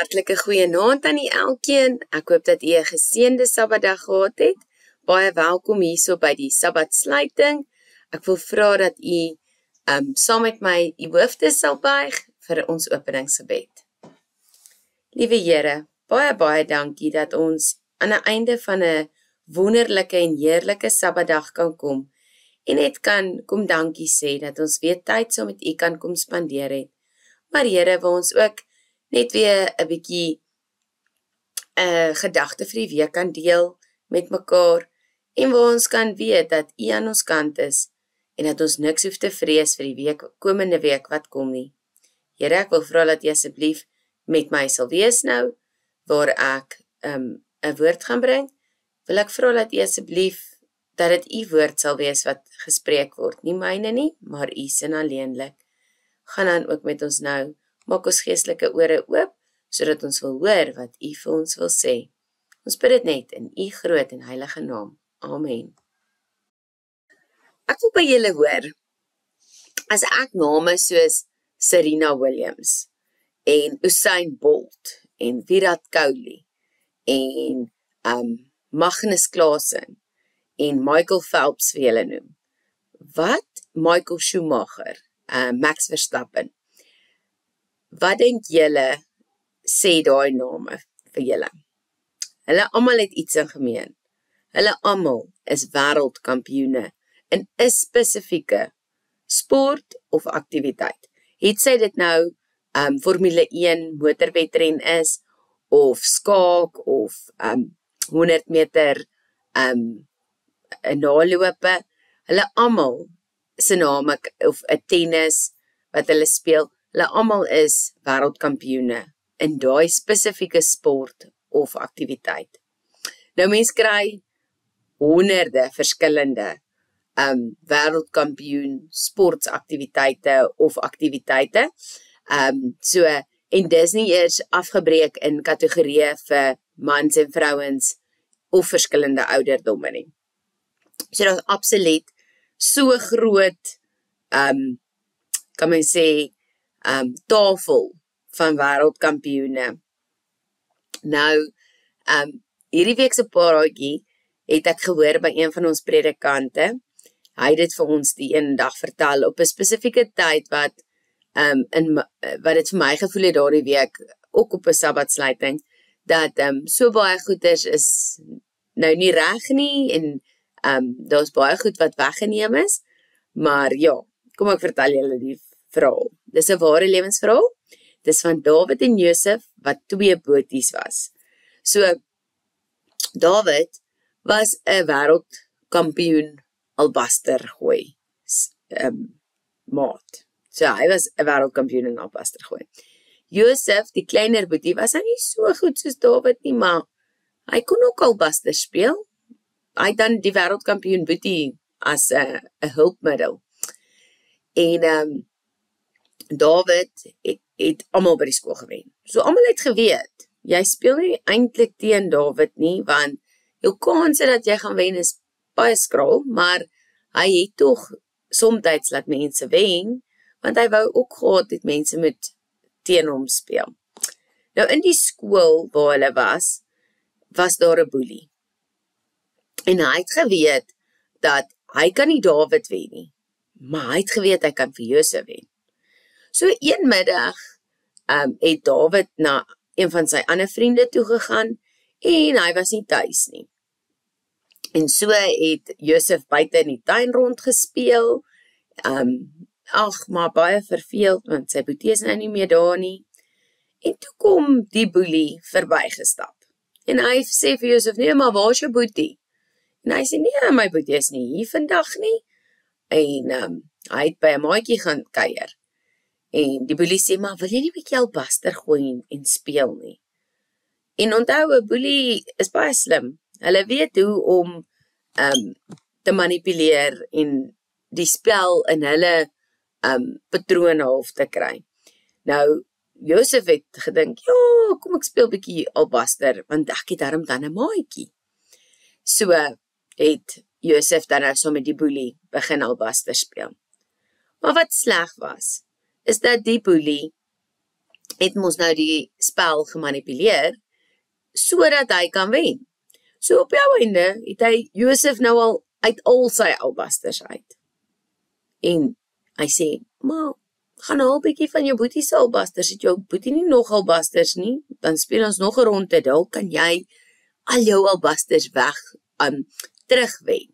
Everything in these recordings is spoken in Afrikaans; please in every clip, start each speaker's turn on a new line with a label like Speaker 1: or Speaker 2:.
Speaker 1: Hartlike goeienaand aan die elkeen. Ek hoop dat jy 'n geseënde Sabbatdag gehad het. Baie welkom hierso by die Sabbatsluiting. Ek wil vra dat u saam met my u hoofde sal buig vir ons openingsgebed. Liewe Here, baie dankie dat ons aan die einde van 'n wonderlike en heerlike Sabbatdag kan kom en net kan kom dankie sê dat ons weer tyd saam met u kan kom spandeer het. Maar Here, wil ons ook net weer 'n bietjie gedagte vir die week kan deel met mekaar en waar ons kan weet dat u aan ons kant is en dat ons niks hoef te vrees vir die komende week wat kom nie. Here, ek wil vra dat u asseblief met my sal wees nou, waar ek 'n woord gaan bring. Wil ek vra dat u asseblief dat dit u woord sal wees wat gespreek word, nie myne nie, maar u sin alleenlik. Gaan dan ook met ons nou. Maak ons geestelike ore oop, sodat ons wil hoor wat u vir ons wil sê. Ons bid dit net in u groot en heilige naam. Amen. Ek wil by julle hoor, as ek name soos Serena Williams, en Usain Bolt, en Virat Kohli, en Magnus Clausen, en Michael Phelps vir julle noem. Wat Michael Schumacher, Max Verstappen, wat dink julle sê daai name vir julle? Hulle almal het iets in gemeen. Hulle almal is wêreldkampioene in 'n spesifieke sport of aktiwiteit. Het sy dit nou Formule 1 motorwedren is, of skaak, of 100 meter nalope. Hulle almal se name, of 'n tennis wat hulle speel, hulle almal is wêreldkampioene in daai spesifieke sport of aktiwiteit. Nou mens kry honderde verskillende wêreldkampioen sportsaktiwiteite of aktiwiteite. En dis nie eers afgebreek in kategorieë vir mans en vrouens of verskillende ouderdomme nie. So daar's absoluut so groot kan men sê tafel van wêreldkampioene. Nou, hierdie week se paartjie het ek gehoor by een van ons predikante. Hy het dit vir ons die een dag vertel op 'n spesifieke tyd wat dit vir my gevoel het daardie week, ook op 'n Sabbatsluiting, dat so baie goeders is nou nie reg nie en daar's baie goed wat weggeneem is, maar ja, kom ek vertel julle die verhaal. Dis 'n ware lewensverhaal. Dis van Dawid en Josef wat 2 boties was. So Dawid was 'n wêreldkampioen albaster gooi maat. So hy was 'n wêreldkampioen in albaster gooi. Josef, die kleiner boetie, was nou nie so goed soos Dawid nie, maar hy kon ook albaster speel. Hy het dan die wêreldkampioen boetie as 'n hulpmiddel. En Dawid het almal by die skool gewen. So almal het geweet, jy speel nie eintlik teen Dawid nie, want jou kanse dat jy gaan wen is baie skraal, maar hy het tog somtyds laat mense wen, want hy wou ook gehad het mense moet teen hom speel. Nou in die skool waar hulle was daar 'n boelie. En hy het geweet dat hy kan nie Dawid wen nie, maar hy het geweet hy kan vir Josef wen. So een middag het Dawid na een van sy ander vriende toe gegaan en hy was nie tuis nie. En so het Josef buite in die tuin rondgespeel, maar baie verveeld, want sy boetie is nou nie meer daar nie. En toe kom die boelie verbygestap. En hy sê vir Josef, nee, maar waar is jou boetie? En hy sê, nee, my boetie is nie hier vandag nie. En hy het by 'n maatjie gaan kuier. En die boelie sê, maar wil jy nie bietjie albaster gooi en speel nie? En onthou, 'n boelie is baie slim. Hulle weet hoe om te manipuleer en die spel in hulle patrone half te kry. Nou, Josef het gedink, ja, kom ek speel bietjie albaster, want ek het darm dan 'n maatjie. So het Josef dan nou so met die boelie begin albaster speel. Maar wat sleg was, is dat die boelie het mos nou die spel gemanipuleer, sodat hy kan wen. So op jou einde het hy Josef nou al uit al sy albasters uit. En hy sê, maar gaan haal 'n bietjie van jou boetie se albasters, het jou boetie nie nog albasters nie, dan speel ons nog 'n ronde, dalk kan jy al jou albasters weg terugwen.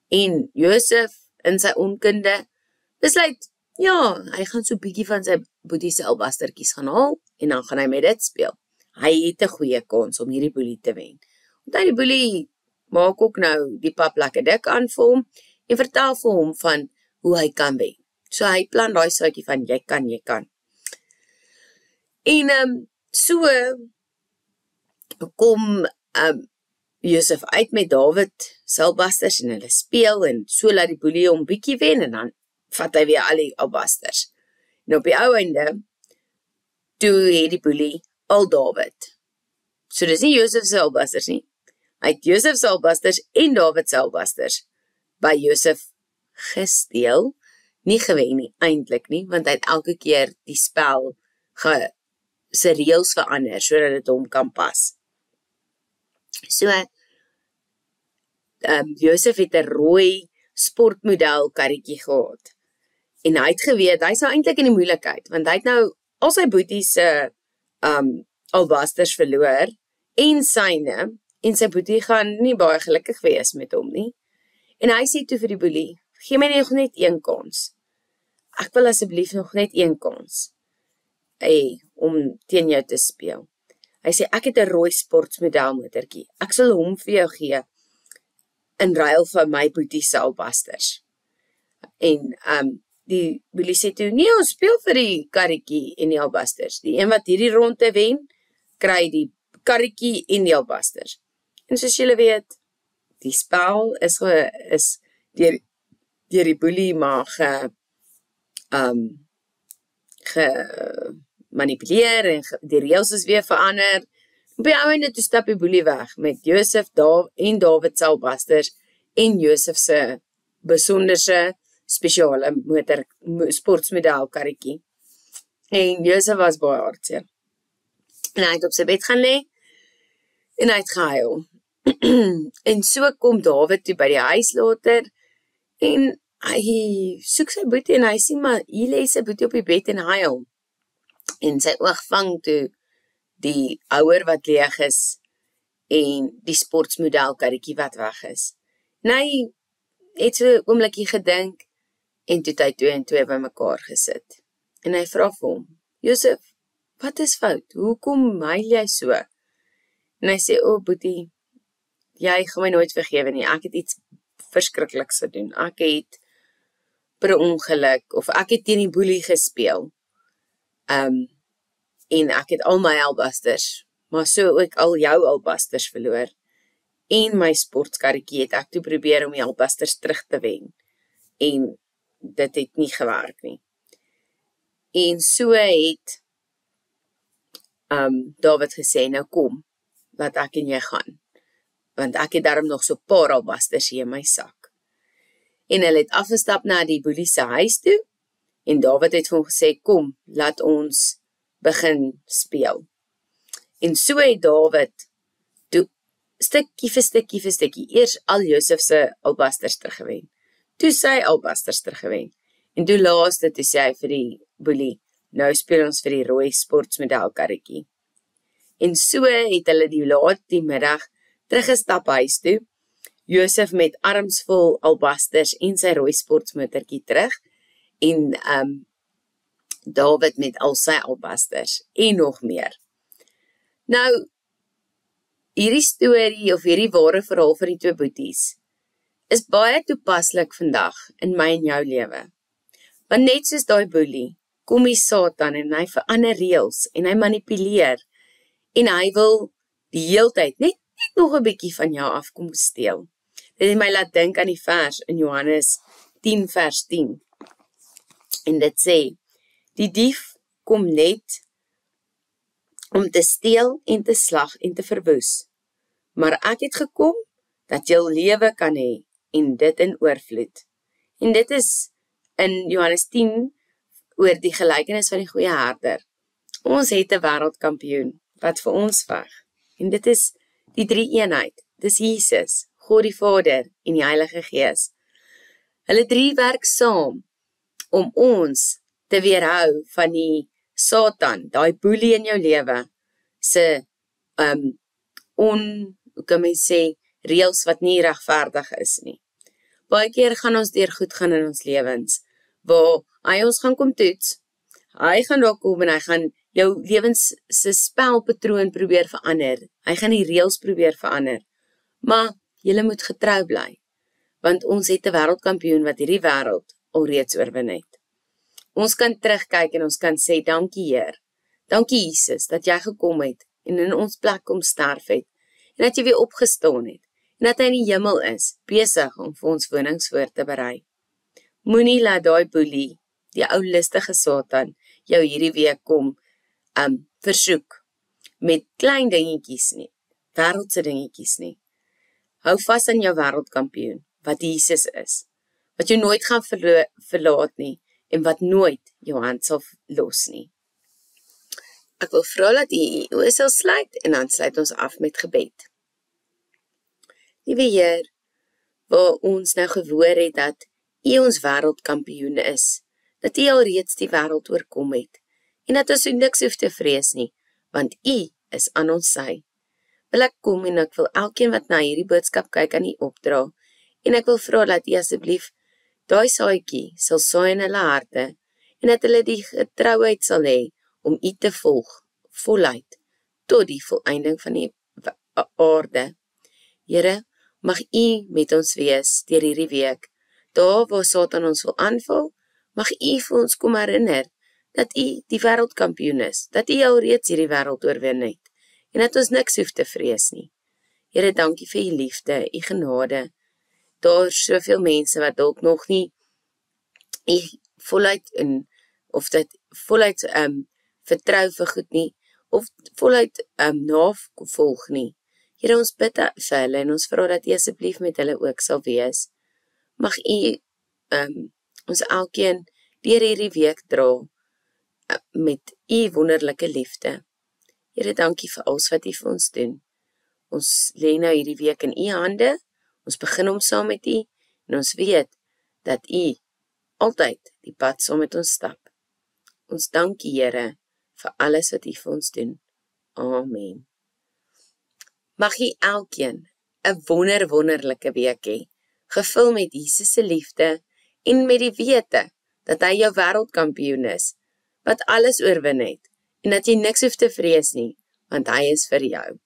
Speaker 1: En Josef in sy onkunde besluit, ja, hy gaan so 'n bietjie van sy boetie se albastertjies gaan haal en dan gaan hy met dit speel. Hy het 'n goeie kans om hierdie boelie te wen. Want die boelie maak ook nou die pap lekker dik aan vir hom en vertel vir hom van hoe hy kan wen. So hy plan daai saadjie van jy kan. En so kom Josef uit met Dawid se albasters en hulle speel en so laat die boelie hom bietjie wen en dan vat hy weer al die albasters. En op die ou einde toe het die boelie al Dawid. So dis nie Josef se albasters nie. Hy het Josef se albasters en Dawid se albasters by Josef gesteel. Nie gewen nie, eintlik nie, want hy het elke keer die spel se reëls verander, sodat dit hom kan pas. So, Josef het 'n rooi sportmodel karretjie gehad. En hy het geweet, hy sou eintlik in die moeilikheid, want hy het nou al sy boetie se albasters verloor, en syne, en sy boetie gaan nie baie gelukkig wees met hom nie. En hy sê toe vir die boelie, gee my nog net een kans. Ek wil asseblief nog net een kans. Om teen jou te speel. Hy sê, ek het 'n rooi sportmodel motortjie. Ek sal hom vir jou gee in ruil vir my boetie se albasters. En die boelie sê toe, nee, ons speel vir die karretjie en die albasters. Die een wat hierdie ronde wen, kry die karretjie en die albasters. En soos julle weet, die spel is deur die boelie maar gemanipuleer en die reëls is weer verander. Op die einde toe stap die boelie weg met Josef en Dawid se albasters en Josef se besonderse spesiale sportmodel karretjie. En Josef was baie hartseer. En hy het op sy bed gaan lê en hy het gehuil. En so kom Dawid toe by die huis later en hy soek sy boetie en hy sien maar hier lê sy boetie op die bed en huil. En sy oog vang toe die ouer wat leeg is en die sportmodel karretjie wat weg is. En hy het so 'n oombliekie gedink en toe het hy 2 en 2 bymekaar gesit. En hy vra vir hom, Josef, wat is fout? Hoekom huil jy so? En hy sê, boetie, jy gaan my nooit vergewe nie. Ek het iets verskrikliks gedoen. Ek het per ongeluk, of ek het teen die boelie gespeel. En ek het al my albasters, maar so ook al jou albasters verloor. En my sportkarretjie het ek toe probeer om die albasters terug te wen. En dit het nie gewerk nie. En so het Dawid gesê, nou kom, laat ek en jy gaan. Want ek het daarom nog so 'n paar albasters hier in my sak. En hulle het afgestap na die boelie se huis toe, en Dawid het vir hom gesê, kom, laat ons begin speel. En so het Dawid toe stukkie vir stukkie eers al Josef se albasters teruggewen. Toe sy albasters teruggewen. En toe laaste toe sê hy vir die boelie, nou speel ons vir die rooi sportmodel karretjie. En so het hulle die middag teruggestap huis toe, Josef met arms vol albasters en sy rooi sportmotortjie terug, en Dawid met al sy albasters, en nog meer. Nou, hierdie storie, of hierdie ware verhaal van die 2 boeties, is baie toepaslik vandag in my en jou lewe. Want net soos daai boelie, kom die Satan en hy verander reëls, en hy manipuleer, en hy wil die heeltyd net nog 'n bietjie van jou afkom steel. Dit het my laat dink aan die vers in Johannes 10 vers 10. En dit sê, die dief kom net om te steel en te slag en te verwoes. Maar ek het gekom dat jy lewe kan hê en dit in oorvloed. En dit is in Johannes 10 oor die gelykenis van die goeie herder. Ons het 'n wêreldkampioen wat vir ons veg. En dit is die drie-eenheid. Dis Jesus, God die Vader en die Heilige Gees. Hulle drie werk saam om ons te weerhou van die Satan, daai boelie in jou lewe, se hoe kan mens sê, reëls wat nie regverdig is nie. Baie keer gaan ons deur goed gaan in ons lewens, waar hy ons gaan kom toets. Hy gaan daar kom en hy gaan jou lewens se spelpatroon probeer verander. Hy gaan die reëls probeer verander. Maar jy moet getrou bly, want ons het 'n wêreldkampioen wat hierdie wêreld alreeds oorwin het. Ons kan terugkyk en ons kan sê, dankie Heer, dankie Jesus, dat jy gekom het en in ons plek kom sterf het, en dat jy weer opgestaan het, en dat hy in die hemel is, besig om vir ons wonings voor te berei. Moenie laat daai boelie, die ou listige Satan, jou hierdie week kom versoek met klein dingetjies nie, wêreldse dingetjies nie. Hou vas aan jou wêreldkampioen, wat Jesus is, wat jou nooit gaan verlaat nie, en wat nooit jou hand sal los nie. Ek wil vra dat jy oë sal sluit, en dan sluit ons af met gebed. Liewe Heer, waar ons nou gehoor het dat U ons wêreldkampioen is, dat U alreeds die wêreld oorkom het, en dat ons niks hoef te vrees nie, want U is aan ons sy. Wil ek kom en ek wil elkeen wat na hierdie boodskap kyk aan U opdra, en ek wil vra dat U asseblief daai saadjie sal saai in hulle harte, en dat hulle die getrouheid sal hê om U te volg, voluit, tot die volëinding van die aarde. Here, mag U met ons wees deur hierdie week. Daar waar Satan ons wil aanval, mag U vir ons kom herinner dat U die wêreldkampioen is, dat U alreeds hierdie wêreld oorwin het, en dat ons niks hoef te vrees nie. Here, dankie vir U liefde, U genade. Daar is soveel mense wat dalk nog nie U voluit in, of dit voluit vertrou vir goed nie, of voluit navolg nie. Here, ons bid vir hulle, en ons vra dat U asseblief met hulle ook sal wees. Mag U ons elkeen deur hierdie week dra, met U wonderlike liefde. Here, dankie vir alles wat U vir ons doen. Ons lê nou hierdie week in U hande, ons begin hom saam met U, en ons weet dat U altyd die pad saam met ons stap. Ons dank U, Here, vir alles wat U vir ons doen. Amen. Mag U elkeen 'n wonderlike week hê, gevul met Jesus se liefde, en met die wete dat hy jou wêreldkampioen is, wat alles oorwin het, en dat jy niks hoef te vrees nie, want hy is vir jou.